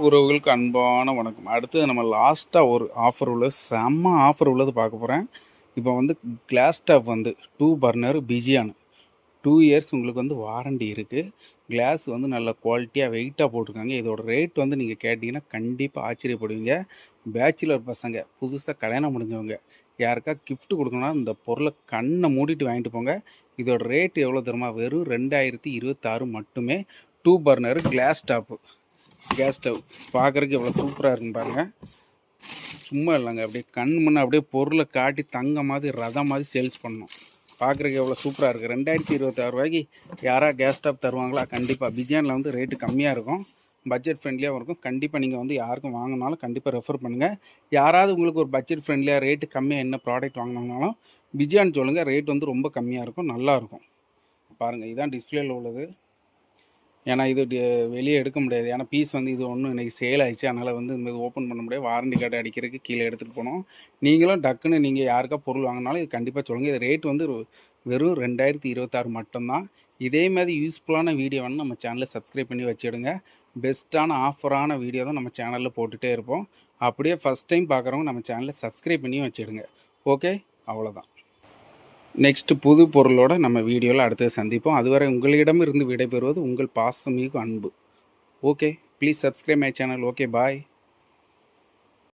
உறவுகளுக்கு அன்பான வணக்கம். அடுத்தது நம்ம லாஸ்ட்டாக ஒரு ஆஃபர் உள்ளது, செம்ம ஆஃபர் உள்ளது பார்க்க போகிறேன். இப்போ வந்து கிளாஸ் டாப் வந்து 2 பர்னர் பிஜியான் 2 இயர்ஸ் உங்களுக்கு வந்து வாரண்டி இருக்குது. கிளாஸ் வந்து நல்ல குவாலிட்டியாக வெயிட்டாக போட்டிருக்காங்க. இதோட ரேட் வந்து நீங்கள் கேட்டிங்கன்னா கண்டிப்பாக ஆச்சரியப்படுவீங்க. பேச்சுலர் பசங்க, புதுசாக கல்யாணம் முடிஞ்சவங்க, யாருக்கா கிஃப்ட் கொடுக்கணும்னா இந்த பொருளை கண்ணை மூடிட்டு வாங்கிட்டு போங்க. இதோட ரேட் எவ்வளோ தெரியுமா? வெறும் 2026 மட்டுமே. 2 burner class top gas stove பார்க்குறதுக்கு எவ்வளோ சூப்பராக இருக்குன்னு பாருங்கள். சும்மா இல்லைங்க, அப்படியே கண் முன்னே அப்படியே பொருளை காட்டி தங்க மாதிரி ரதம் மாதிரி சேல்ஸ் பண்ணணும். பார்க்குறதுக்கு எவ்வளோ சூப்பராக இருக்குது. 2026 ரூபாய்க்கு யாராவது கேஸ் ஸ்டவ் தருவாங்களா? கண்டிப்பாக. பிஜியானில் வந்து ரேட்டு கம்மியாக இருக்கும், பட்ஜெட் ஃப்ரெண்ட்லியாகவும் இருக்கும். கண்டிப்பாக நீங்கள் வந்து யாருக்கும் வாங்கினாலும் கண்டிப்பாக ரெஃபர் பண்ணுங்கள். யாராவது உங்களுக்கு ஒரு பட்ஜெட் ஃப்ரெண்ட்லியாக ரேட்டு கம்மியாக என்ன ப்ராடக்ட் வாங்கினாலும் பிஜியான் சொல்லுங்கள். ரேட் வந்து ரொம்ப கம்மியாக இருக்கும், நல்லாயிருக்கும். பாருங்கள், இதுதான் டிஸ்பிளேயில் உள்ளது. ஏன்னா இது வெளியே எடுக்க முடியாது. ஏன்னா பீஸ் வந்து இது ஒன்றும் இன்றைக்கி சேல் ஆகிடுச்சு, அதனால் வந்து இந்த இது ஓப்பன் பண்ண முடியாது. வாரண்டி கார்டு அடிக்கிறதுக்கு கீழே எடுத்துகிட்டு போனோம். நீங்களும் டக்குன்னு நீங்கள் யாருக்கா பொருள் வாங்கினாலும் இது கண்டிப்பாக சொல்லுங்கள். இது ரேட் வந்து வெறும் 2026 மட்டும்தான். இதே மாதிரி யூஸ்ஃபுல்லான வீடியோ வந்து நம்ம சேனலில் சப்ஸ்கிரைப் பண்ணி வச்சுடுங்க. பெஸ்ட்டான ஆஃபரான வீடியோ தான் நம்ம சேனலில் போட்டுகிட்டே இருப்போம். அப்படியே ஃபஸ்ட் டைம் பார்க்குறவங்க நம்ம சேனலில் சப்ஸ்கிரைப் பண்ணி வச்சுடுங்க. ஓகே, அவ்வளோதான். நெக்ஸ்ட்டு புது பொருளோடு நம்ம வீடியோவில் அடுத்தது சந்திப்போம். அதுவரை உங்களிடமிருந்து விடைபெறுவது உங்கள் பாசமிகு அன்பு. Okay, please subscribe my channel. Okay, bye.